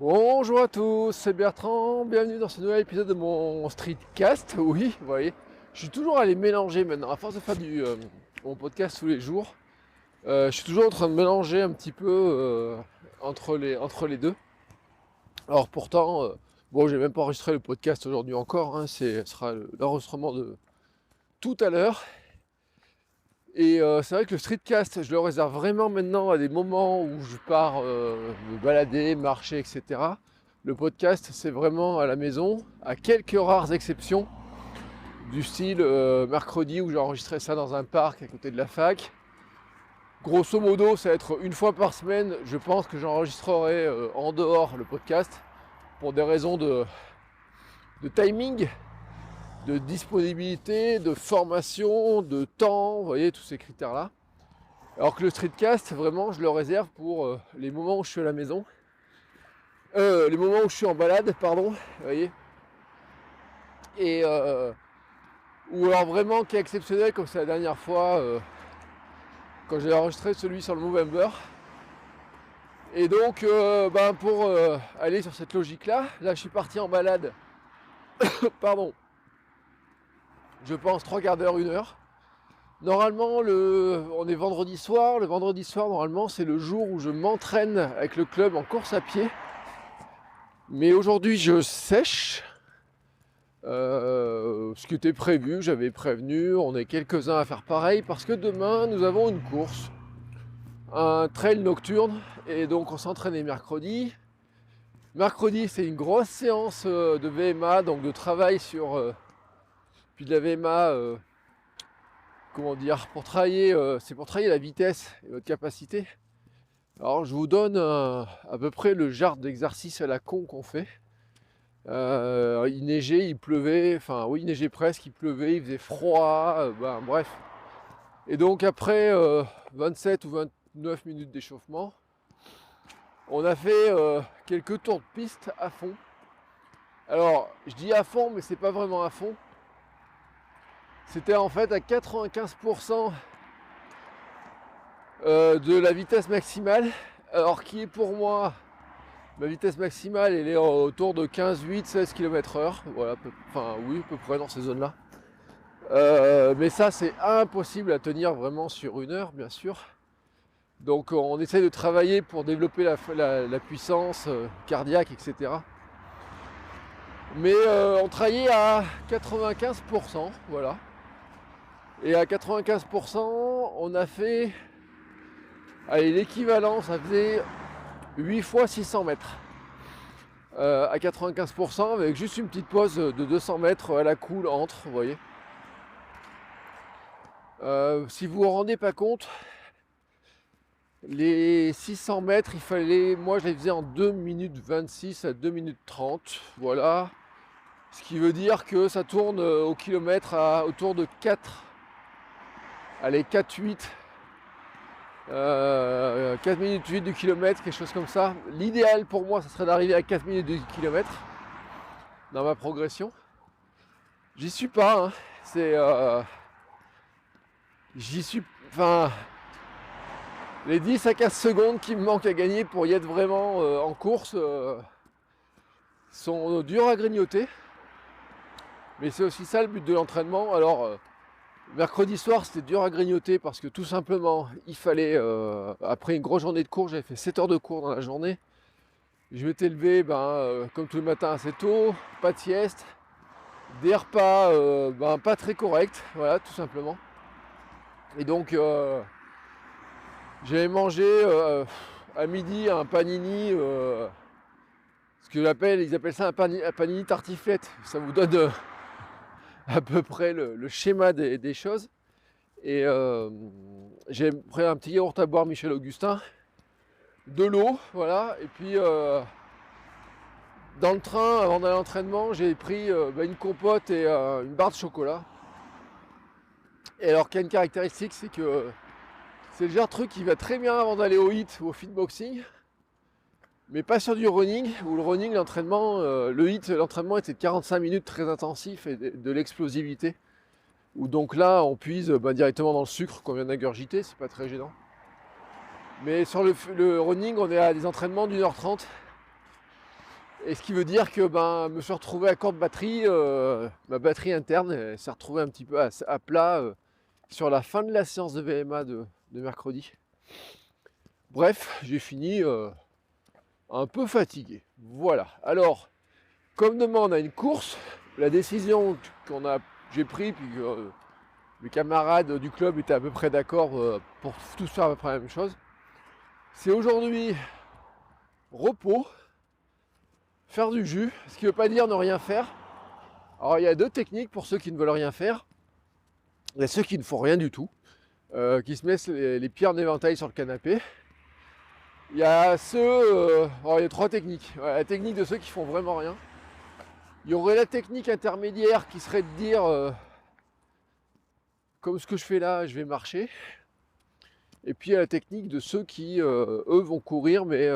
Bonjour à tous, c'est Bertrand, bienvenue dans ce nouvel épisode de mon streetcast. Oui, vous voyez, je suis toujours allé mélanger maintenant, à force de faire mon podcast tous les jours, je suis toujours en train de mélanger un petit peu entre les deux. Alors pourtant, bon, j'ai même pas enregistré le podcast aujourd'hui encore, hein, ce sera l'enregistrement de tout à l'heure. Et c'est vrai que le streetcast, je le réserve vraiment maintenant à des moments où je pars me balader, marcher, etc. Le podcast, c'est vraiment à la maison, à quelques rares exceptions, du style mercredi où j'ai enregistré ça dans un parc à côté de la fac. Grosso modo, ça va être une fois par semaine, je pense que j'enregistrerai en dehors le podcast pour des raisons de timing, de disponibilité, de formation, de temps, vous voyez, tous ces critères-là. Alors que le streetcast, vraiment, je le réserve pour les moments où je suis à la maison. Les moments où je suis en balade, pardon, vous voyez. Et ou alors vraiment qui est exceptionnel, comme c'est la dernière fois, quand j'ai enregistré celui sur le Movember. Et donc, pour aller sur cette logique-là, là je suis parti en balade, pardon, je pense 3 quarts d'heure, 1 heure. Normalement, on est vendredi soir. Le vendredi soir, normalement, c'est le jour où je m'entraîne avec le club en course à pied. Mais aujourd'hui, je sèche. Ce qui était prévu, j'avais prévenu, on est quelques-uns à faire pareil parce que demain, nous avons une course, un trail nocturne, et donc on s'entraînait mercredi. Mercredi, c'est une grosse séance de VMA, donc de travail sur... puis de la VMA... comment dire, c'est pour travailler la vitesse et votre capacité. Alors je vous donne à peu près le genre d'exercice à la con qu'on fait. Il neigeait, il pleuvait, enfin oui il neigeait presque, il pleuvait, il faisait froid, bref. Et donc après 27 ou 29 minutes d'échauffement, on a fait quelques tours de piste à fond. Alors je dis à fond mais c'est pas vraiment à fond. C'était en fait à 95% de la vitesse maximale, alors qui est pour moi, ma vitesse maximale elle est autour de 15, 8, 16 km/h, voilà, enfin oui, à peu près dans ces zones-là. Mais ça c'est impossible à tenir vraiment sur 1 heure, bien sûr. Donc on essaye de travailler pour développer la puissance cardiaque, etc. Mais on travaillait à 95%, voilà. Et à 95%, on a fait... Allez, l'équivalent, ça faisait 8 fois 600 mètres. À 95% avec juste une petite pause de 200 mètres à la cool entre, vous voyez. Si vous vous rendez pas compte, les 600 mètres, il fallait, moi je les faisais en 2 minutes 26 à 2 minutes 30, voilà. Ce qui veut dire que ça tourne au kilomètre à autour de 4, allez 4,8, 4 minutes 8 du kilomètre, quelque chose comme ça. L'idéal pour moi, ça serait d'arriver à 4 minutes du kilomètre dans ma progression. J'y suis pas, hein. J'y suis, enfin, les 10 à 15 secondes qui me manquent à gagner pour y être vraiment en course sont durs à grignoter. Mais c'est aussi ça le but de l'entraînement. Alors, mercredi soir, c'était dur à grignoter parce que tout simplement, il fallait, après une grosse journée de cours, j'avais fait 7 heures de cours dans la journée. Je m'étais levé, comme tous les matins assez tôt, pas de sieste, des repas pas très corrects, voilà, tout simplement. Et donc, j'avais mangé à midi un panini, ce que ils appellent ça un panini tartiflette. Ça vous donne à peu près le schéma des choses. Et j'ai pris un petit yaourt à boire Michel Augustin, de l'eau, voilà. Et puis dans le train, avant d'aller à l'entraînement, j'ai pris une compote et une barre de chocolat. Et alors qu'il y a une caractéristique, c'est que c'est le genre de truc qui va très bien avant d'aller au HIIT ou au fitboxing, mais pas sur du running, où le running, l'entraînement, le HIIT, l'entraînement était de 45 minutes très intensif et de l'explosivité. Où donc là, on puise directement dans le sucre qu'on vient d'ingurgiter, c'est pas très gênant. Mais sur le running, on est à des entraînements d'1h30. Et ce qui veut dire que je me suis retrouvé à court de batterie, ma batterie interne s'est retrouvée un petit peu à plat sur la fin de la séance de VMA de mercredi. Bref, j'ai fini un peu fatigué. Voilà. Alors, comme demain on a une course, la décision j'ai prise, puis que mes camarades du club étaient à peu près d'accord pour tous faire à peu près la même chose, c'est aujourd'hui repos, faire du jus, ce qui ne veut pas dire ne rien faire. Alors il y a deux techniques pour ceux qui ne veulent rien faire. Il y a ceux qui ne font rien du tout, qui se mettent les pieds en éventail sur le canapé. Il y a il y a trois techniques. Ouais, la technique de ceux qui font vraiment rien. Il y aurait la technique intermédiaire qui serait de dire, comme ce que je fais là, je vais marcher. Et puis il y a la technique de ceux qui, eux, vont courir, mais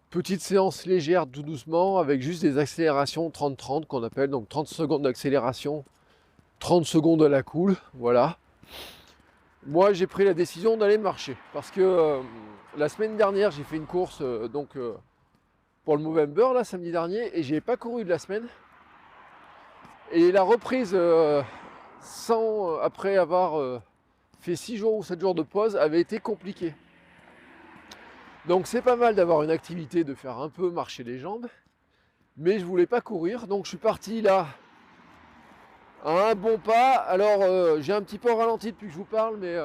petite séance légère, tout doucement, avec juste des accélérations 30-30 qu'on appelle, donc 30 secondes d'accélération, 30 secondes à la cool, voilà. Moi j'ai pris la décision d'aller marcher, parce que la semaine dernière j'ai fait une course pour le Movember, là, samedi dernier, et j'ai pas couru de la semaine. Et la reprise après avoir fait 6 jours ou 7 jours de pause avait été compliquée. Donc c'est pas mal d'avoir une activité, de faire un peu marcher les jambes, mais je voulais pas courir, donc je suis parti là à un bon pas. Alors j'ai un petit peu ralenti depuis que je vous parle, mais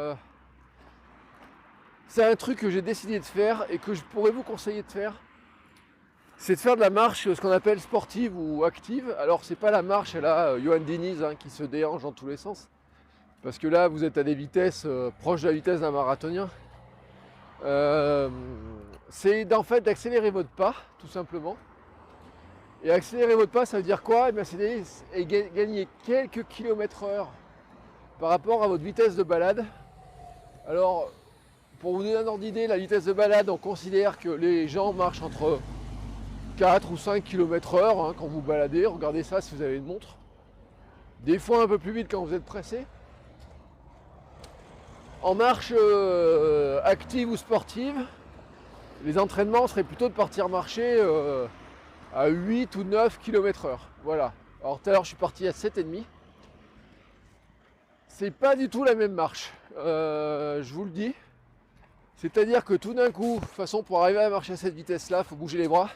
c'est un truc que j'ai décidé de faire et que je pourrais vous conseiller de faire. C'est de faire de la marche, ce qu'on appelle sportive ou active. Alors c'est pas la marche à la Johan Diniz qui se déhanche dans tous les sens, parce que là vous êtes à des vitesses proches de la vitesse d'un marathonien. C'est en fait d'accélérer votre pas, tout simplement. Et accélérer votre pas, ça veut dire quoi? C'est gagner quelques kilomètres/heure par rapport à votre vitesse de balade. Alors, pour vous donner un ordre d'idée, la vitesse de balade, on considère que les gens marchent entre 4 ou 5 km/h quand vous baladez. Regardez ça si vous avez une montre. Des fois un peu plus vite quand vous êtes pressé. En marche active ou sportive, les entraînements seraient plutôt de partir marcher à 8 ou 9 km/h. Voilà. Alors tout à l'heure je suis parti à 7,5. C'est pas du tout la même marche, je vous le dis. C'est-à-dire que tout d'un coup, de toute façon pour arriver à marcher à cette vitesse-là, il faut bouger les bras.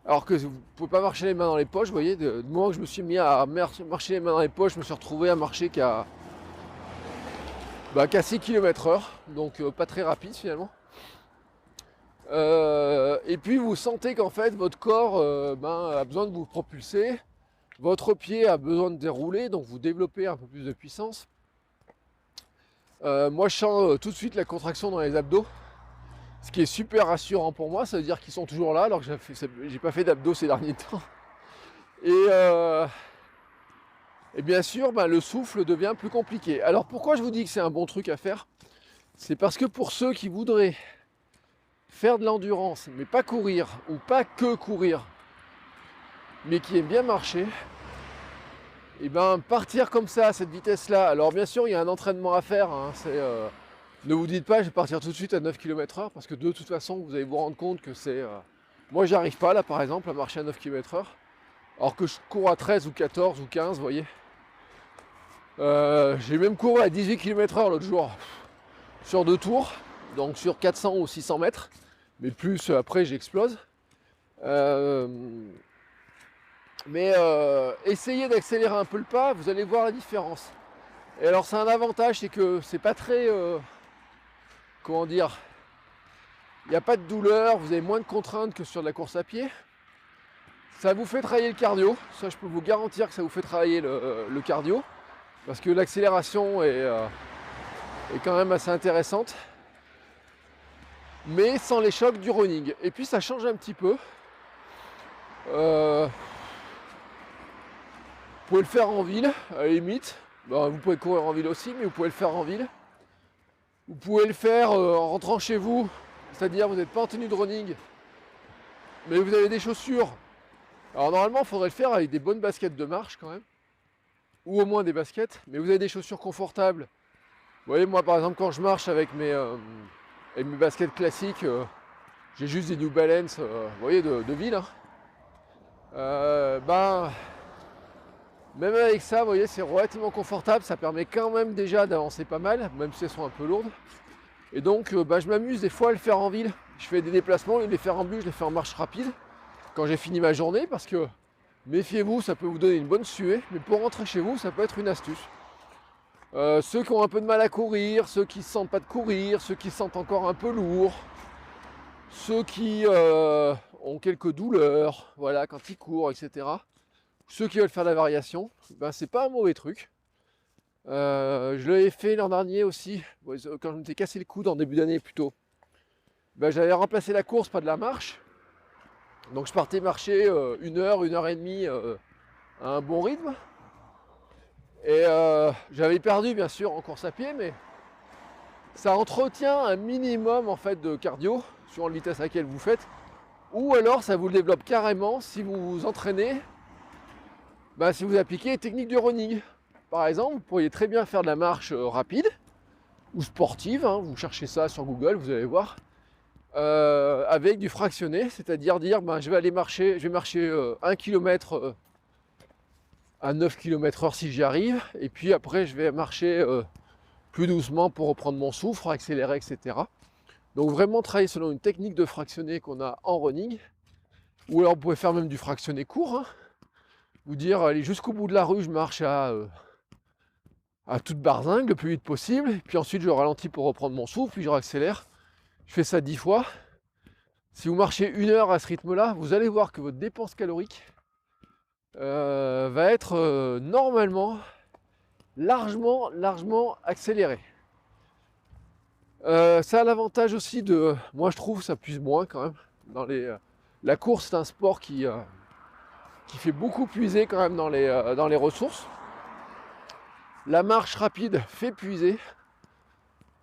Alors que vous ne pouvez pas marcher les mains dans les poches, vous voyez, du moment que je me suis mis à marcher les mains dans les poches, je me suis retrouvé à marcher qu'à 6 km/h, donc pas très rapide finalement. Et puis vous sentez qu'en fait votre corps a besoin de vous propulser, votre pied a besoin de dérouler, donc vous développez un peu plus de puissance. Moi je sens tout de suite la contraction dans les abdos, ce qui est super rassurant pour moi, ça veut dire qu'ils sont toujours là alors que j'ai pas fait d'abdos ces derniers temps. Et bien sûr, le souffle devient plus compliqué. Alors pourquoi je vous dis que c'est un bon truc à faire? C'est parce que pour ceux qui voudraient faire de l'endurance, mais pas courir, ou pas que courir, mais qui aiment bien marcher, et partir comme ça, à cette vitesse-là, alors bien sûr il y a un entraînement à faire, ne vous dites pas je vais partir tout de suite à 9 km/h, parce que de toute façon vous allez vous rendre compte que c'est... moi j'arrive pas là par exemple à marcher à 9 km/h, alors que je cours à 13 ou 14 ou 15, vous voyez. J'ai même couru à 18 km/h l'autre jour, sur 2 tours, donc sur 400 ou 600 mètres, mais plus après j'explose. Essayez d'accélérer un peu le pas, vous allez voir la différence. Et alors c'est un avantage, c'est que c'est pas très... comment dire, il n'y a pas de douleur, vous avez moins de contraintes que sur de la course à pied. Ça vous fait travailler le cardio, ça je peux vous garantir que ça vous fait travailler le cardio, parce que l'accélération est quand même assez intéressante, mais sans les chocs du running. Et puis ça change un petit peu. Vous pouvez le faire en ville, à la limite. Vous pouvez courir en ville aussi, mais vous pouvez le faire en ville. Vous pouvez le faire en rentrant chez vous, c'est-à-dire vous n'êtes pas en tenue de running, mais vous avez des chaussures. Alors normalement, il faudrait le faire avec des bonnes baskets de marche quand même, ou au moins des baskets, mais vous avez des chaussures confortables. Vous voyez, moi par exemple, quand je marche avec mes baskets classiques, j'ai juste des New Balance, vous voyez, de ville. Hein. Même avec ça, vous voyez, c'est relativement confortable. Ça permet quand même déjà d'avancer pas mal, même si elles sont un peu lourdes. Et donc, je m'amuse des fois à le faire en ville. Je fais des déplacements, au lieu de les faire en bus, je les fais en marche rapide quand j'ai fini ma journée, parce que méfiez-vous, ça peut vous donner une bonne suée, mais pour rentrer chez vous, ça peut être une astuce. Ceux qui ont un peu de mal à courir, ceux qui ne sentent pas de courir, ceux qui se sentent encore un peu lourds, ceux qui ont quelques douleurs, voilà, quand ils courent, etc. Ceux qui veulent faire de la variation, c'est pas un mauvais truc. Je l'avais fait l'an dernier aussi, quand je m'étais cassé le coude en début d'année plutôt. J'avais remplacé la course par de la marche. Donc je partais marcher 1 heure et demie à un bon rythme. Et j'avais perdu bien sûr en course à pied, mais ça entretient un minimum en fait de cardio sur la vitesse à laquelle vous faites. Ou alors ça vous le développe carrément si vous vous entraînez, si vous appliquez les techniques du running. Par exemple, vous pourriez très bien faire de la marche rapide ou sportive, hein, vous cherchez ça sur Google, vous allez voir, avec du fractionné, c'est-à-dire dire je vais marcher 1 km à 9 km/h si j'y arrive, et puis après je vais marcher plus doucement pour reprendre mon souffle, accélérer, etc. Donc vraiment travailler selon une technique de fractionné qu'on a en running, ou alors vous pouvez faire même du fractionné court, hein. Vous dire allez jusqu'au bout de la rue, je marche à toute barzingue le plus vite possible, et puis ensuite je ralentis pour reprendre mon souffle, puis je réaccélère. Je fais ça 10 fois. Si vous marchez 1 heure à ce rythme-là, vous allez voir que votre dépense calorique va être normalement largement accélérée. Ça a l'avantage aussi de, moi je trouve, ça puise moins quand même. La course, c'est un sport qui fait beaucoup puiser quand même dans les ressources. La marche rapide fait puiser,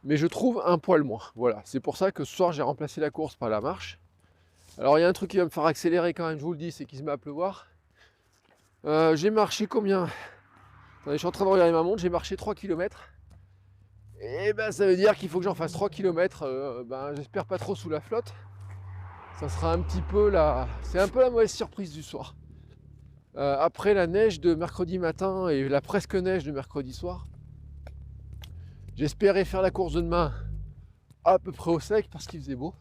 mais je trouve un poil moins. Voilà, c'est pour ça que ce soir j'ai remplacé la course par la marche. Alors il y a un truc qui va me faire accélérer quand même, je vous le dis, c'est qu'il se met à pleuvoir. J'ai marché combien? Attendez, je suis en train de regarder ma montre, j'ai marché 3 km. Et ça veut dire qu'il faut que j'en fasse 3 km, j'espère pas trop sous la flotte. Ça sera un petit peu c'est un peu la mauvaise surprise du soir. Après la neige de mercredi matin et la presque neige de mercredi soir, j'espérais faire la course de demain à peu près au sec parce qu'il faisait beau.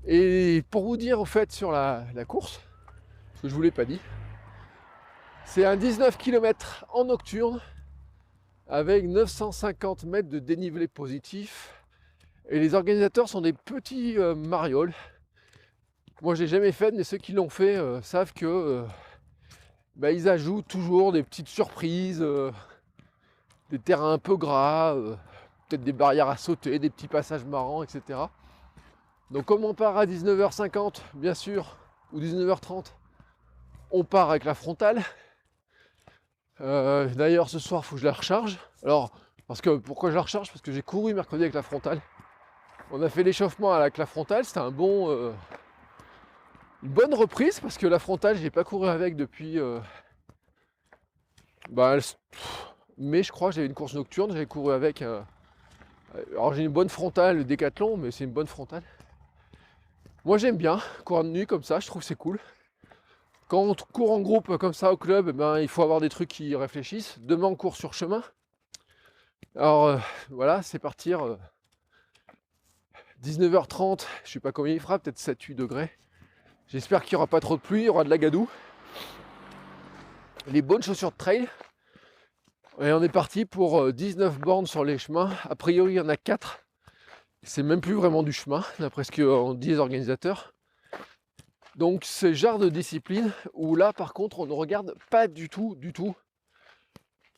Et pour vous dire au fait sur la course, ce que je vous l'ai pas dit, c'est un 19 km en nocturne avec 950 mètres de dénivelé positif. Et les organisateurs sont des petits marioles. Moi je l'ai jamais fait, mais ceux qui l'ont fait savent que ils ajoutent toujours des petites surprises, des terrains un peu gras, peut-être des barrières à sauter, des petits passages marrants, etc. Donc comme on part à 19h50, bien sûr, ou 19h30, on part avec la frontale. D'ailleurs ce soir il faut que je la recharge. Alors, pourquoi je la recharge? Parce que j'ai couru mercredi avec la frontale. On a fait l'échauffement avec la frontale, c'était une bonne reprise parce que la frontale, j'ai pas couru avec depuis mais je crois que j'avais une course nocturne, j'avais couru avec. Alors j'ai une bonne frontale, le Décathlon, mais c'est une bonne frontale. Moi j'aime bien courir de nuit comme ça, je trouve que c'est cool. Quand on court en groupe comme ça au club, il faut avoir des trucs qui réfléchissent. Demain on court sur chemin. Alors voilà, c'est partir 19h30, je sais pas combien il fera, peut-être 7-8 degrés. J'espère qu'il n'y aura pas trop de pluie, il y aura de la gadoue. Les bonnes chaussures de trail. Et on est parti pour 19 bornes sur les chemins. A priori, il y en a 4. C'est même plus vraiment du chemin, d'après ce qu'on dit les organisateurs. Donc, c'est le genre de discipline où là, par contre, on ne regarde pas du tout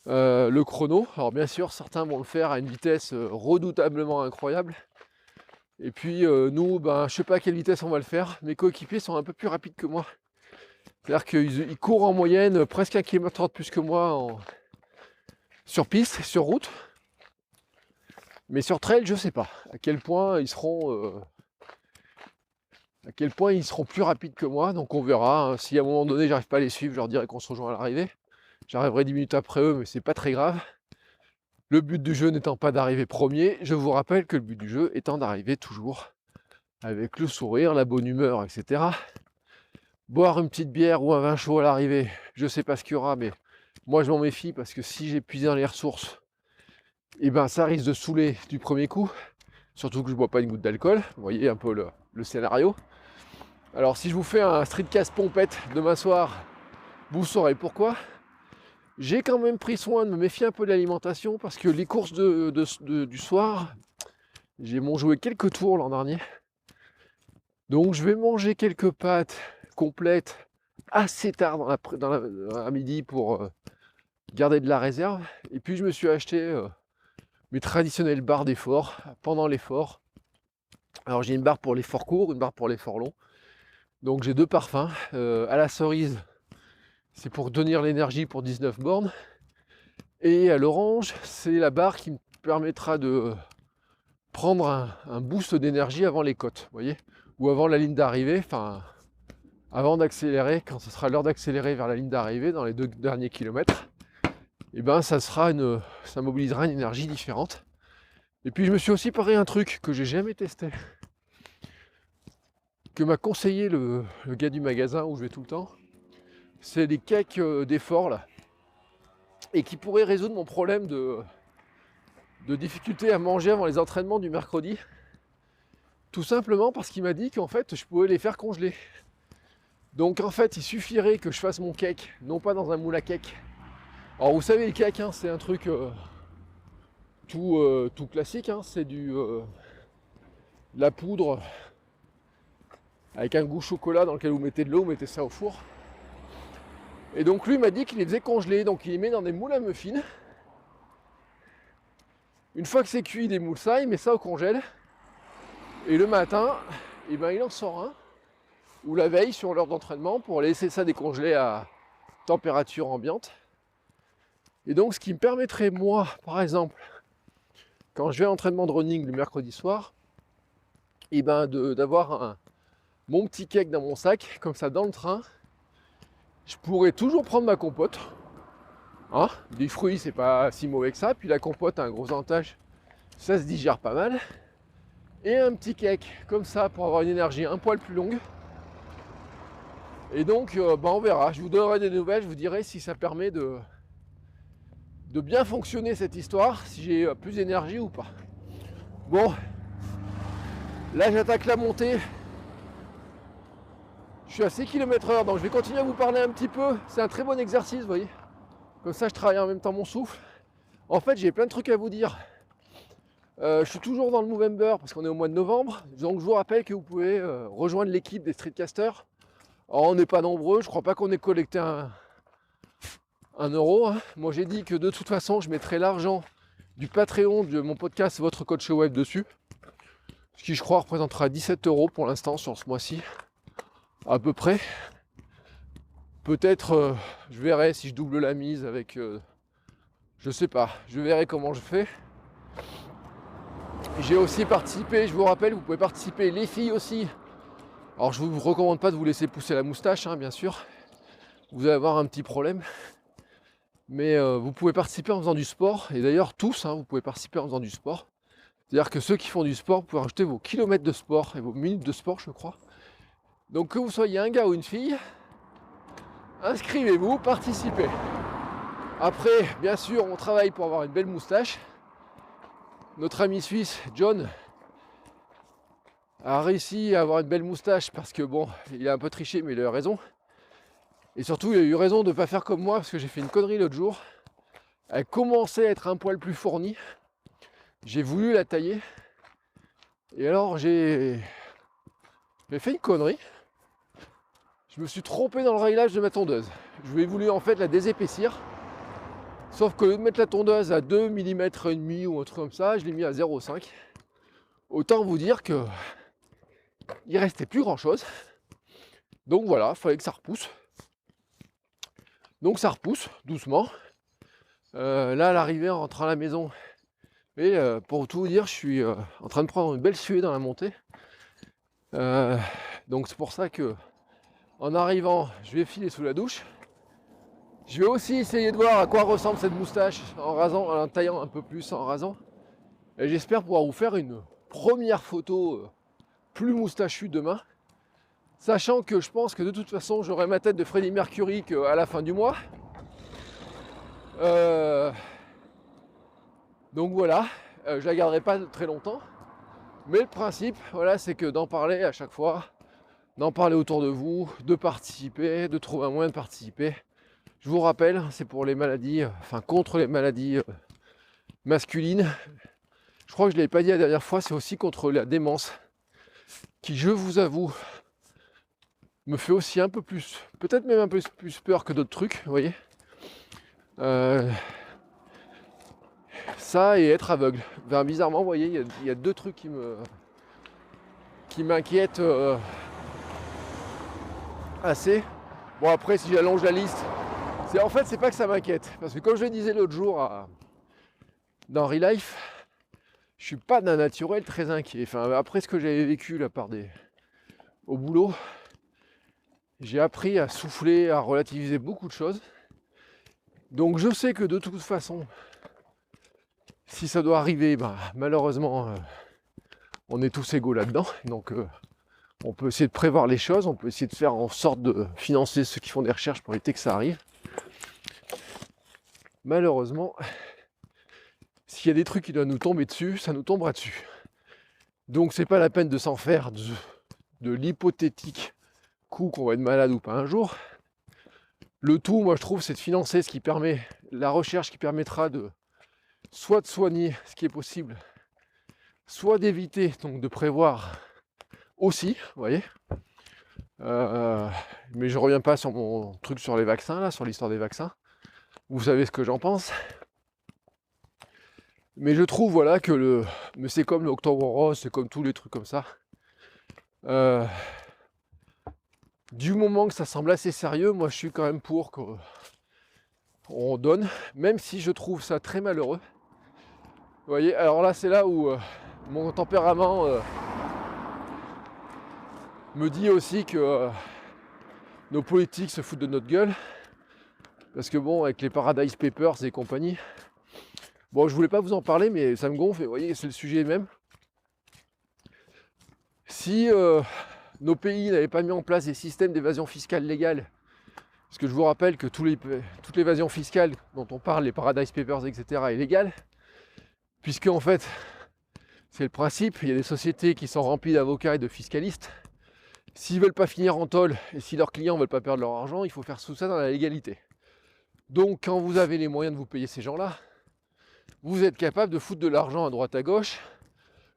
le chrono. Alors, bien sûr, certains vont le faire à une vitesse redoutablement incroyable. Et puis, nous, je sais pas à quelle vitesse on va le faire. Mes coéquipiers sont un peu plus rapides que moi. C'est-à-dire qu'ils courent en moyenne presque 1,30 km de plus que moi sur piste, sur route. Mais sur trail, je sais pas à quel point ils seront plus rapides que moi. Donc on verra. Hein. Si à un moment donné j'arrive pas à les suivre, je leur dirai qu'on se rejoint à l'arrivée. J'arriverai 10 minutes après eux, mais c'est pas très grave. Le but du jeu n'étant pas d'arriver premier, je vous rappelle que le but du jeu étant d'arriver toujours avec le sourire, la bonne humeur, etc. Boire une petite bière ou un vin chaud à l'arrivée, je sais pas ce qu'il y aura, mais moi je m'en méfie parce que si j'ai puisé dans les ressources, et ben ça risque de saouler du premier coup. Surtout que je bois pas une goutte d'alcool, vous voyez un peu le scénario. Alors si je vous fais un streetcast pompette demain soir, vous saurez pourquoi. J'ai quand même pris soin de me méfier un peu de l'alimentation parce que les courses du soir, j'ai joué quelques tours l'an dernier. Donc je vais manger quelques pâtes complètes assez tard dans la midi pour garder de la réserve. Et puis je me suis acheté mes traditionnelles barres d'effort pendant l'effort. Alors j'ai une barre pour l'effort court, une barre pour l'effort long. Donc j'ai 2 parfums. À la cerise, c'est pour donner l'énergie pour 19 bornes. Et à l'orange, c'est la barre qui me permettra de prendre un boost d'énergie avant les côtes, vous voyez, ou avant la ligne d'arrivée, enfin avant d'accélérer, quand ce sera l'heure d'accélérer vers la ligne d'arrivée dans les 2 derniers kilomètres, et ben ça mobilisera une énergie différente. Et puis je me suis aussi paré un truc que j'ai jamais testé, que m'a conseillé le gars du magasin où je vais tout le temps, c'est les cakes d'effort là, et qui pourrait résoudre mon problème de difficulté à manger avant les entraînements du mercredi. Tout simplement parce qu'il m'a dit qu'en fait je pouvais les faire congeler. Donc en fait il suffirait que je fasse mon cake, non pas dans un moule à cake. Alors vous savez le cake, hein, c'est un truc tout classique, hein, c'est la poudre avec un goût chocolat dans lequel vous mettez de l'eau, vous mettez ça au four. Et donc lui m'a dit qu'il les faisait congeler, donc il les met dans des moules à muffins. Une fois que c'est cuit, il émoule ça, il met ça au congèle. Et le matin, eh ben, il en sort un, ou la veille sur l'heure d'entraînement, pour laisser ça décongeler à température ambiante. Et donc ce qui me permettrait, moi, par exemple, quand je vais à l'entraînement de running le mercredi soir, eh ben, d'avoir mon petit cake dans mon sac, comme ça dans le train. Je pourrais toujours prendre ma compote. Hein, des fruits, c'est pas si mauvais que ça. Puis la compote a un gros avantage, ça se digère pas mal. Et un petit cake, comme ça, pour avoir une énergie un poil plus longue. Et donc, on verra. Je vous donnerai des nouvelles, je vous dirai si ça permet de bien fonctionner cette histoire, si j'ai plus d'énergie ou pas. Bon, là j'attaque la montée. Je suis à 6 km/h, donc je vais continuer à vous parler un petit peu. C'est un très bon exercice, vous voyez. Comme ça, je travaille en même temps mon souffle. En fait, j'ai plein de trucs à vous dire. Je suis toujours dans le Movember parce qu'on est au mois de novembre. Donc, je vous rappelle que vous pouvez rejoindre l'équipe des streetcasters. Alors, on n'est pas nombreux. Je crois pas qu'on ait collecté un euro. Hein. Moi, j'ai dit que de toute façon, je mettrai l'argent du Patreon de mon podcast Votre Coach Web dessus. Ce qui, je crois, représentera 17 € pour l'instant sur ce mois-ci. À peu près. Peut-être, je verrai si je double la mise avec... je sais pas. Je verrai comment je fais. J'ai aussi participé, je vous rappelle, vous pouvez participer, les filles aussi. Alors je vous recommande pas de vous laisser pousser la moustache, hein, bien sûr. Vous allez avoir un petit problème. Mais vous pouvez participer en faisant du sport. Et d'ailleurs tous, hein, vous pouvez participer en faisant du sport. C'est-à-dire que ceux qui font du sport, vous pouvez rajouter vos kilomètres de sport et vos minutes de sport, je crois. Donc que vous soyez un gars ou une fille, inscrivez-vous, participez. Après, bien sûr, on travaille pour avoir une belle moustache. Notre ami suisse, John, a réussi à avoir une belle moustache parce que bon, il a un peu triché, mais il a eu raison. Et surtout, il a eu raison de ne pas faire comme moi parce que j'ai fait une connerie l'autre jour. Elle commençait à être un poil plus fournie. J'ai voulu la tailler. Et alors, j'ai fait une connerie. Je me suis trompé dans le réglage de ma tondeuse. Je lui ai voulu en fait la désépaissir. Sauf qu'au lieu de mettre la tondeuse à 2 mm et demi ou un truc comme ça, je l'ai mis à 0,5. Autant vous dire que il restait plus grand chose. Donc voilà, il fallait que ça repousse. Donc ça repousse doucement. Là à l'arrivée en rentrant à la maison. Et pour tout vous dire, je suis en train de prendre une belle suée dans la montée. Donc c'est pour ça que en arrivant, je vais filer sous la douche. Je vais aussi essayer de voir à quoi ressemble cette moustache en taillant un peu plus, en rasant. Et j'espère pouvoir vous faire une première photo plus moustachu demain, sachant que je pense que de toute façon j'aurai ma tête de Freddie Mercury qu'à la fin du mois. Donc voilà, je la garderai pas très longtemps, mais le principe, voilà, c'est que d'en parler à chaque fois, d'en parler autour de vous, de participer, de trouver un moyen de participer. Je vous rappelle, c'est pour les maladies, contre les maladies masculines. Je crois que je ne l'avais pas dit la dernière fois, c'est aussi contre la démence, qui, je vous avoue, me fait aussi un peu plus, peut-être même un peu plus peur que d'autres trucs, vous voyez. Ça et être aveugle. Bizarrement, vous voyez, il y a deux trucs qui m'inquiètent assez. Bon, après, si j'allonge la liste, c'est pas que ça m'inquiète, parce que comme je le disais l'autre jour dans Real Life, je suis pas d'un naturel très inquiet. Après ce que j'avais vécu au boulot, j'ai appris à souffler, à relativiser beaucoup de choses. Donc je sais que de toute façon, si ça doit arriver, malheureusement, on est tous égaux là-dedans. Donc on peut essayer de prévoir les choses, on peut essayer de faire en sorte de financer ceux qui font des recherches pour éviter que ça arrive. Malheureusement, s'il y a des trucs qui doivent nous tomber dessus, ça nous tombera dessus. Donc c'est pas la peine de s'en faire de l'hypothétique coup qu'on va être malade ou pas un jour. Le tout, moi je trouve, c'est de financer ce qui permet, la recherche qui permettra soit de soigner ce qui est possible, soit d'éviter, donc de prévoir aussi, vous voyez. Mais je reviens pas sur mon truc sur les vaccins, là, sur l'histoire des vaccins. Vous savez ce que j'en pense. Mais je trouve, voilà, mais c'est comme l'Octobre Rose, c'est comme tous les trucs comme ça. Du moment que ça semble assez sérieux, moi je suis quand même pour qu'on donne, même si je trouve ça très malheureux. Vous voyez, alors là c'est là où mon tempérament me dit aussi que nos politiques se foutent de notre gueule. Parce que bon, avec les Paradise Papers et compagnie, bon, je voulais pas vous en parler, mais ça me gonfle, et vous voyez, c'est le sujet même. Si nos pays n'avaient pas mis en place des systèmes d'évasion fiscale légale, parce que je vous rappelle que toute l'évasion fiscale dont on parle, les Paradise Papers, etc., est légale, puisque en fait, c'est le principe, il y a des sociétés qui sont remplies d'avocats et de fiscalistes. S'ils veulent pas finir en tôle, et si leurs clients veulent pas perdre leur argent, il faut faire tout ça dans la légalité. Donc quand vous avez les moyens de vous payer ces gens-là, vous êtes capable de foutre de l'argent à droite à gauche,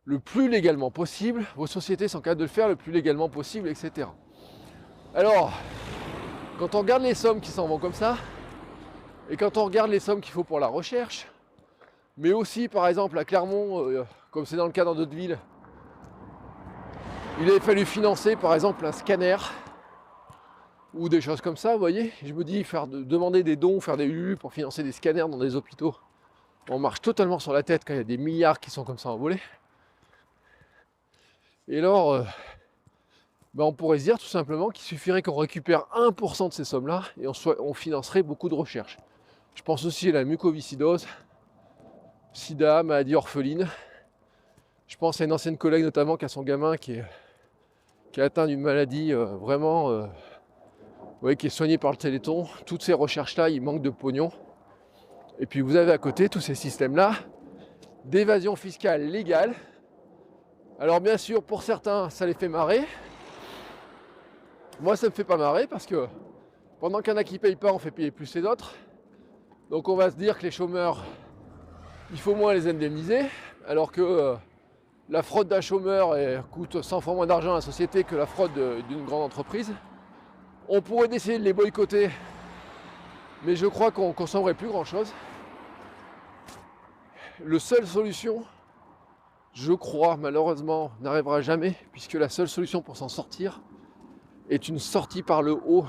le plus légalement possible, vos sociétés sont capables de le faire le plus légalement possible, etc. Alors, quand on regarde les sommes qui s'en vont comme ça, et quand on regarde les sommes qu'il faut pour la recherche, mais aussi par exemple à Clermont, comme c'est dans le cas dans d'autres villes, il avait fallu financer par exemple un scanner, ou des choses comme ça, vous voyez. Je me dis, demander des dons, faire des UU pour financer des scanners dans des hôpitaux, on marche totalement sur la tête quand il y a des milliards qui sont comme ça envolés. Et alors, on pourrait se dire tout simplement qu'il suffirait qu'on récupère 1% de ces sommes-là et on financerait beaucoup de recherches. Je pense aussi à la mucoviscidose, sida, maladie orpheline. Je pense à une ancienne collègue notamment qui a son gamin qui est atteint d'une maladie vraiment... qui est soigné par le Téléthon. Toutes ces recherches-là, il manque de pognon. Et puis vous avez à côté tous ces systèmes-là d'évasion fiscale légale. Alors bien sûr, pour certains, ça les fait marrer. Moi, ça me fait pas marrer parce que pendant qu'il y en a qui payent pas, on fait payer plus les autres. Donc on va se dire que les chômeurs, il faut moins les indemniser, alors que la fraude d'un chômeur coûte 100 fois moins d'argent à la société que la fraude d'une grande entreprise. On pourrait essayer de les boycotter, mais je crois qu'on ne consommerait plus grand-chose. La seule solution, je crois, malheureusement, n'arrivera jamais, puisque la seule solution pour s'en sortir est une sortie par le haut.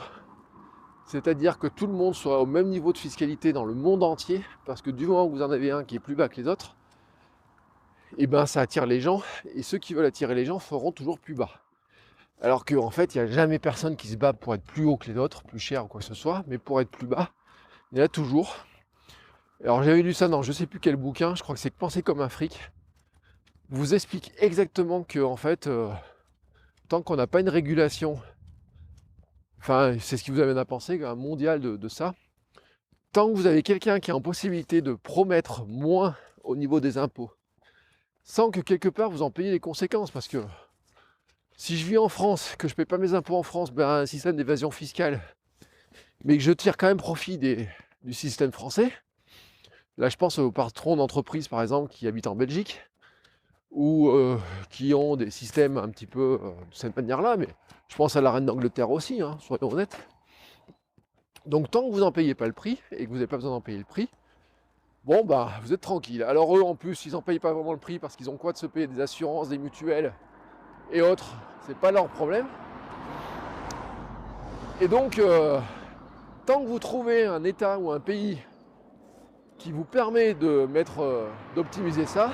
C'est-à-dire que tout le monde soit au même niveau de fiscalité dans le monde entier, parce que du moment où vous en avez un qui est plus bas que les autres, et ça attire les gens, et ceux qui veulent attirer les gens feront toujours plus bas. Alors qu'en fait, il n'y a jamais personne qui se bat pour être plus haut que les autres, plus cher ou quoi que ce soit, mais pour être plus bas, il y en a toujours. Alors j'avais lu ça dans je sais plus quel bouquin, je crois que c'est Penser comme un fric, vous explique exactement que en fait, tant qu'on n'a pas une régulation, enfin c'est ce qui vous amène à penser, un mondial de ça, tant que vous avez quelqu'un qui a en possibilité de promettre moins au niveau des impôts, sans que quelque part vous en payiez les conséquences, parce que si je vis en France, que je ne paye pas mes impôts en France, un système d'évasion fiscale, mais que je tire quand même profit du système français, là je pense aux patrons d'entreprises par exemple qui habitent en Belgique, ou qui ont des systèmes un petit peu de cette manière-là, mais je pense à la reine d'Angleterre aussi, soyons honnêtes. Donc tant que vous n'en payez pas le prix, et que vous n'avez pas besoin d'en payer le prix, bon vous êtes tranquille. Alors eux en plus, ils n'en payent pas vraiment le prix parce qu'ils ont quoi de se payer des assurances, des mutuelles et autres, c'est pas leur problème. Et donc tant que vous trouvez un État ou un pays qui vous permet d'optimiser ça,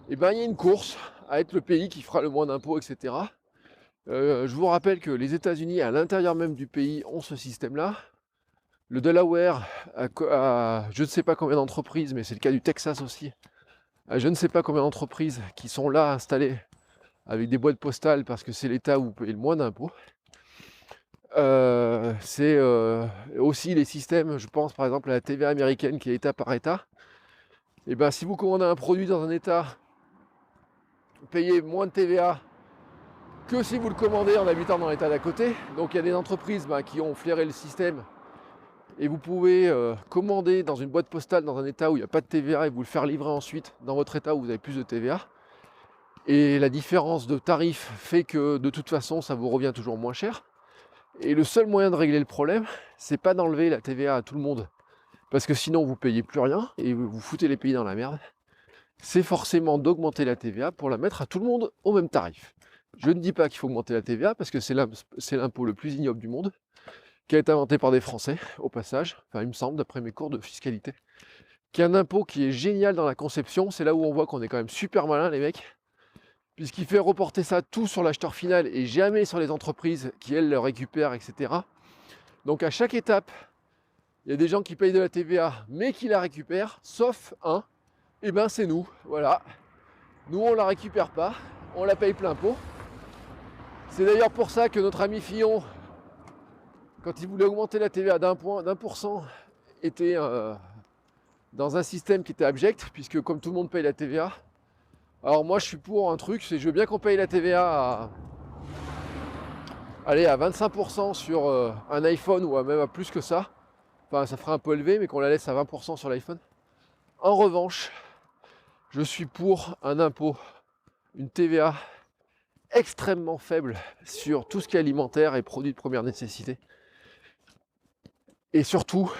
il y a une course à être le pays qui fera le moins d'impôts, etc. Je vous rappelle que les États-Unis, à l'intérieur même du pays, ont ce système-là. Le Delaware a je ne sais pas combien d'entreprises, mais c'est le cas du Texas aussi, je ne sais pas combien d'entreprises qui sont là installées avec des boîtes postales parce que c'est l'État où vous payez le moins d'impôts. C'est aussi les systèmes, je pense par exemple à la TVA américaine qui est État par État. Et si vous commandez un produit dans un État, vous payez moins de TVA que si vous le commandez en habitant dans l'État d'à côté. Donc il y a des entreprises qui ont flairé le système et vous pouvez commander dans une boîte postale dans un État où il n'y a pas de TVA et vous le faire livrer ensuite dans votre État où vous avez plus de TVA. Et la différence de tarif fait que de toute façon ça vous revient toujours moins cher. Et le seul moyen de régler le problème, c'est pas d'enlever la TVA à tout le monde, parce que sinon vous payez plus rien et vous foutez les pays dans la merde. C'est forcément d'augmenter la TVA pour la mettre à tout le monde au même tarif. Je ne dis pas qu'il faut augmenter la TVA parce que c'est l'impôt le plus ignoble du monde, qui a été inventé par des Français, au passage, enfin il me semble, d'après mes cours de fiscalité, qui est un impôt qui est génial dans la conception. C'est là où on voit qu'on est quand même super malin les mecs, puisqu'il fait reporter ça tout sur l'acheteur final et jamais sur les entreprises qui elles le récupèrent, etc. Donc à chaque étape, il y a des gens qui payent de la TVA mais qui la récupèrent, sauf un, c'est nous, voilà. Nous on la récupère pas, on la paye plein pot. C'est d'ailleurs pour ça que notre ami Fillon, quand il voulait augmenter la TVA d'1%, était dans un système qui était abject, puisque comme tout le monde paye la TVA, alors moi je suis pour un truc, c'est je veux bien qu'on paye la TVA à 25% sur un iPhone ou même à plus que ça. Enfin ça fera un peu élevé, mais qu'on la laisse à 20% sur l'iPhone. En revanche, je suis pour un impôt, une TVA extrêmement faible sur tout ce qui est alimentaire et produits de première nécessité. Et surtout,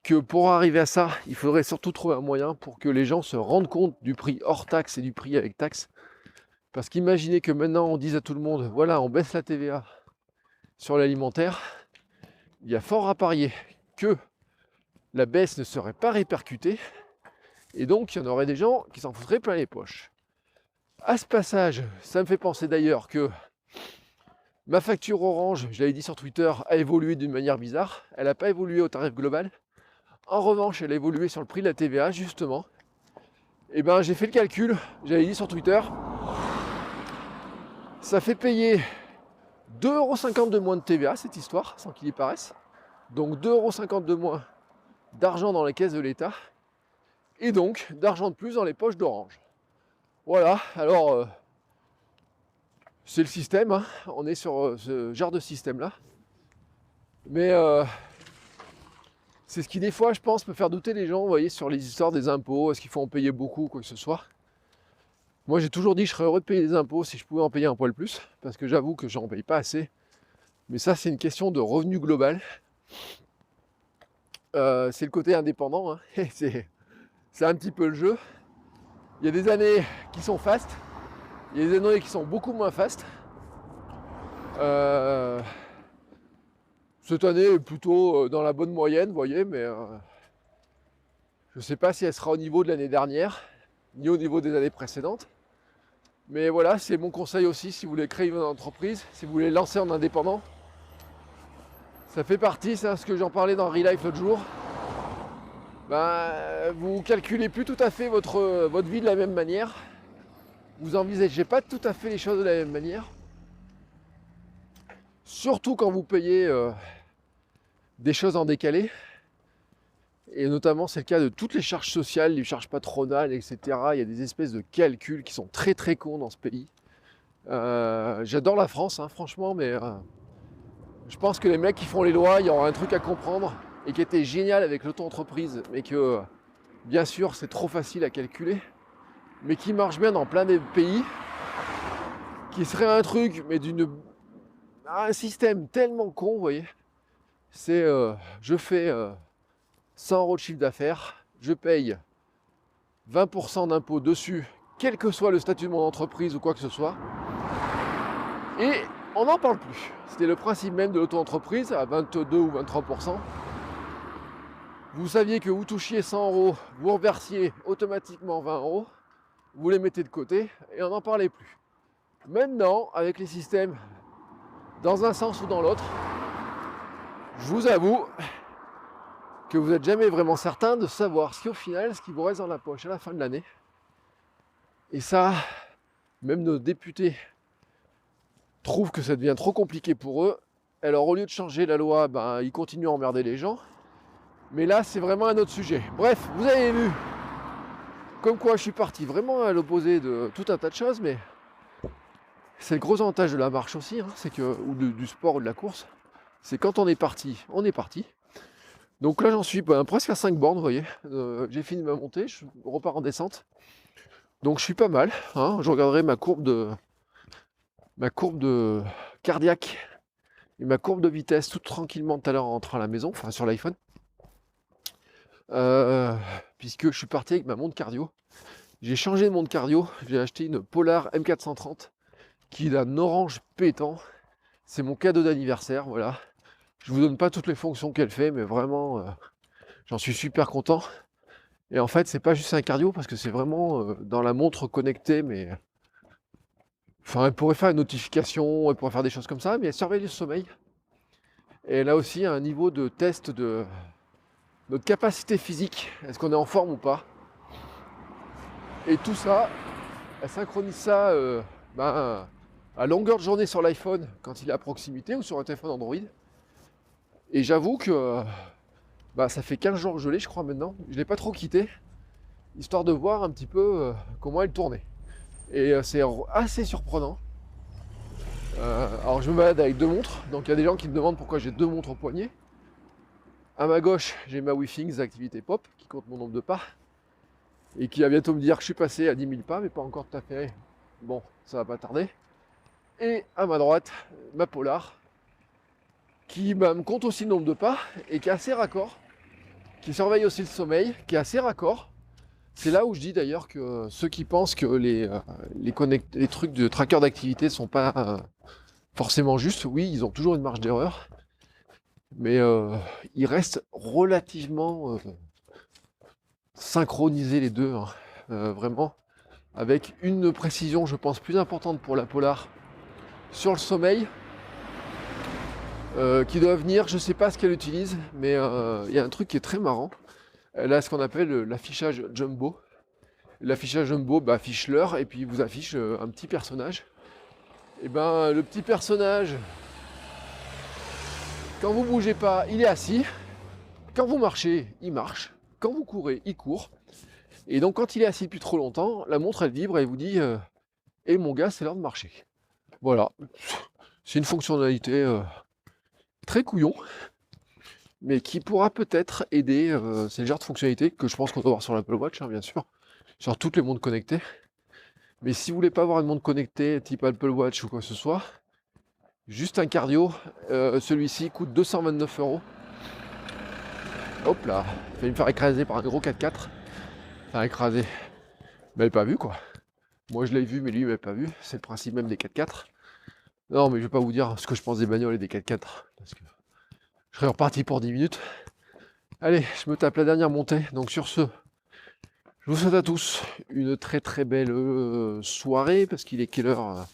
que pour arriver à ça, il faudrait surtout trouver un moyen pour que les gens se rendent compte du prix hors taxe et du prix avec taxe. Parce qu'imaginez que maintenant on dise à tout le monde, voilà, on baisse la TVA sur l'alimentaire, il y a fort à parier que la baisse ne serait pas répercutée, et donc il y en aurait des gens qui s'en foutraient plein les poches. À ce passage, ça me fait penser d'ailleurs que ma facture Orange, je l'avais dit sur Twitter, a évolué d'une manière bizarre. Elle n'a pas évolué au tarif global. En revanche, elle a évolué sur le prix de la TVA, justement. Et j'ai fait le calcul, j'avais dit sur Twitter, ça fait payer 2,50€ de moins de TVA, cette histoire, sans qu'il y paraisse. Donc 2,50€ de moins d'argent dans les caisses de l'État, et donc d'argent de plus dans les poches d'Orange. Voilà, alors c'est le système, on est sur ce genre de système-là. Mais c'est ce qui des fois, je pense, peut faire douter les gens, vous voyez, sur les histoires des impôts, est-ce qu'il faut en payer beaucoup, quoi que ce soit. Moi j'ai toujours dit que je serais heureux de payer des impôts si je pouvais en payer un poil plus, parce que j'avoue que j'en paye pas assez. Mais ça c'est une question de revenu global. C'est le côté indépendant, c'est un petit peu le jeu. Il y a des années qui sont fastes, il y a des années qui sont beaucoup moins fastes. Cette année est plutôt dans la bonne moyenne, vous voyez, mais je ne sais pas si elle sera au niveau de l'année dernière, ni au niveau des années précédentes. Mais voilà, c'est mon conseil aussi si vous voulez créer une entreprise, si vous voulez lancer en indépendant. Ça fait partie, c'est ce que j'en parlais dans Relife l'autre jour. Vous calculez plus tout à fait votre vie de la même manière. vous envisagez pas tout à fait les choses de la même manière. Surtout quand vous payez des choses en décalé. Et notamment, c'est le cas de toutes les charges sociales, les charges patronales, etc. Il y a des espèces de calculs qui sont très très cons dans ce pays. J'adore la France, hein, franchement, mais je pense que les mecs qui font les lois, il y aura un truc à comprendre et qui était génial avec l'auto-entreprise, mais que, bien sûr, c'est trop facile à calculer, mais qui marche bien dans plein de pays, qui serait un truc, mais un système tellement con, vous voyez. C'est, je fais 100 € de chiffre d'affaires, je paye 20% d'impôts dessus, quel que soit le statut de mon entreprise ou quoi que ce soit, et on n'en parle plus. C'était le principe même de l'auto-entreprise, à 22 ou 23%. Vous saviez que vous touchiez 100 €, vous reversiez automatiquement 20 €, vous les mettez de côté, et on n'en parlait plus. Maintenant, avec les systèmes dans un sens ou dans l'autre, je vous avoue que vous n'êtes jamais vraiment certain de savoir ce qui vous reste dans la poche à la fin de l'année. Et ça, même nos députés trouvent que ça devient trop compliqué pour eux. Alors au lieu de changer la loi, ils continuent à emmerder les gens. Mais là, c'est vraiment un autre sujet. Bref, vous avez vu comme quoi je suis parti vraiment à l'opposé de tout un tas de choses, mais c'est le gros avantage de la marche aussi, hein, c'est que, ou du sport ou de la course, c'est quand on est parti, on est parti. Donc là j'en suis presque à 5 bornes, vous voyez. J'ai fini ma montée, je repars en descente. Donc je suis pas mal, hein. Je regarderai ma courbe de cardiaque et ma courbe de vitesse tout tranquillement tout à l'heure en rentrant à la maison, enfin sur l'iPhone. Puisque je suis parti avec ma montre cardio. J'ai changé de montre cardio, j'ai acheté une Polar M430 qui est d'un orange pétant. C'est mon cadeau d'anniversaire, voilà. Je vous donne pas toutes les fonctions qu'elle fait, mais vraiment, j'en suis super content. Et en fait, c'est pas juste un cardio, parce que c'est vraiment dans la montre connectée, mais... Enfin, elle pourrait faire une notification, elle pourrait faire des choses comme ça, mais elle surveille le sommeil. Et elle a aussi un niveau de test de notre capacité physique, est-ce qu'on est en forme ou pas. Et tout ça, elle synchronise ça à longueur de journée sur l'iPhone, quand il est à proximité, ou sur un téléphone Android. Et j'avoue que ça fait 15 jours que je l'ai, je crois maintenant. Je ne l'ai pas trop quitté, histoire de voir un petit peu comment elle tournait. Et c'est assez surprenant. Alors je me balade avec 2 montres, donc il y a des gens qui me demandent pourquoi j'ai 2 montres au poignet. À ma gauche, j'ai ma WeThings activité pop, qui compte mon nombre de pas, et qui va bientôt me dire que je suis passé à 10 000 pas, mais pas encore tout à fait. Bon, ça va pas tarder. Et à ma droite, ma Polar, qui me compte aussi le nombre de pas, et qui est assez raccord, qui surveille aussi le sommeil, qui est assez raccord. C'est là où je dis d'ailleurs que ceux qui pensent que les trucs de tracker d'activité ne sont pas forcément justes, oui, ils ont toujours une marge d'erreur, mais ils restent relativement synchronisés les deux, hein, vraiment, avec une précision, je pense, plus importante pour la Polar sur le sommeil, qui doit venir, je ne sais pas ce qu'elle utilise, mais il y a un truc qui est très marrant. Elle a ce qu'on appelle l'affichage jumbo. L'affichage jumbo affiche l'heure et puis il vous affiche un petit personnage. Et le petit personnage, quand vous bougez pas, il est assis. Quand vous marchez, il marche. Quand vous courez, il court. Et donc quand il est assis depuis trop longtemps, la montre elle vibre et vous dit Eh mon gars, c'est l'heure de marcher. Voilà. C'est une fonctionnalité très couillon, mais qui pourra peut-être aider. C'est le genre de fonctionnalité que je pense qu'on doit avoir sur l'Apple Watch, hein, bien sûr, sur toutes les montres connectées. Mais si vous voulez pas avoir une montre connectée type Apple Watch ou quoi que ce soit, juste un cardio, celui-ci coûte 229 €. Hop là, il fallait me faire écraser par un gros 4x4. Enfin écraser, mais elle pas vu quoi. Moi je l'ai vu, mais lui il m'avait pas vu. C'est le principe même des 4x4. Non, mais je vais pas vous dire ce que je pense des bagnoles et des 4x4, parce que je serais reparti pour 10 minutes. Allez, je me tape la dernière montée. Donc sur ce, je vous souhaite à tous une très très belle soirée, parce qu'il est quelle heure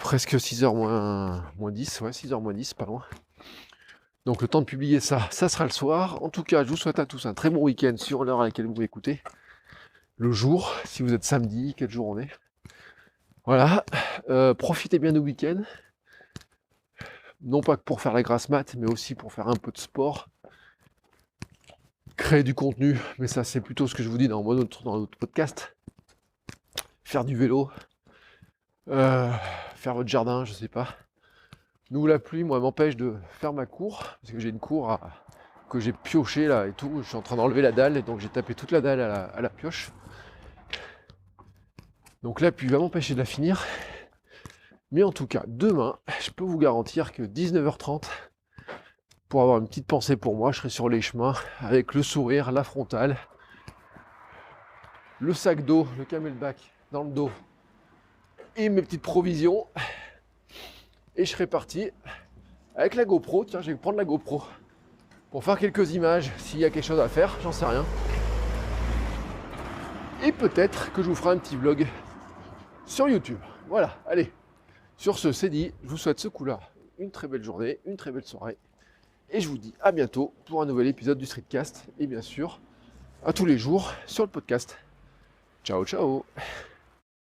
presque 6h moins 10, ouais, 6h moins 10, pas loin. Donc le temps de publier ça sera le soir. En tout cas, je vous souhaite à tous un très bon week-end sur l'heure à laquelle vous m'écoutez. le jour, si vous êtes samedi, quel jour on est. Voilà, profitez bien du week-end. Non pas que pour faire la grasse mat, mais aussi pour faire un peu de sport. Créer du contenu, mais ça c'est plutôt ce que je vous dis dans notre podcast. Faire du vélo, faire votre jardin, je sais pas. Nous, la pluie, moi, m'empêche de faire ma cour, parce que j'ai une cour que j'ai pioché là et tout. Je suis en train d'enlever la dalle, et donc j'ai tapé toute la dalle à la pioche. Donc la pluie va m'empêcher de la finir. Mais en tout cas, demain, je peux vous garantir que 19h30, pour avoir une petite pensée pour moi, je serai sur les chemins, avec le sourire, la frontale, le sac d'eau, le camelback dans le dos, et mes petites provisions. Et je serai parti avec la GoPro. Tiens, je vais prendre la GoPro pour faire quelques images s'il y a quelque chose à faire, j'en sais rien. Et peut-être que je vous ferai un petit vlog sur YouTube. Voilà, allez. Sur ce, c'est dit. Je vous souhaite ce coup-là une très belle journée, une très belle soirée. Et je vous dis à bientôt pour un nouvel épisode du Streetcast. Et bien sûr, à tous les jours sur le podcast. Ciao, ciao.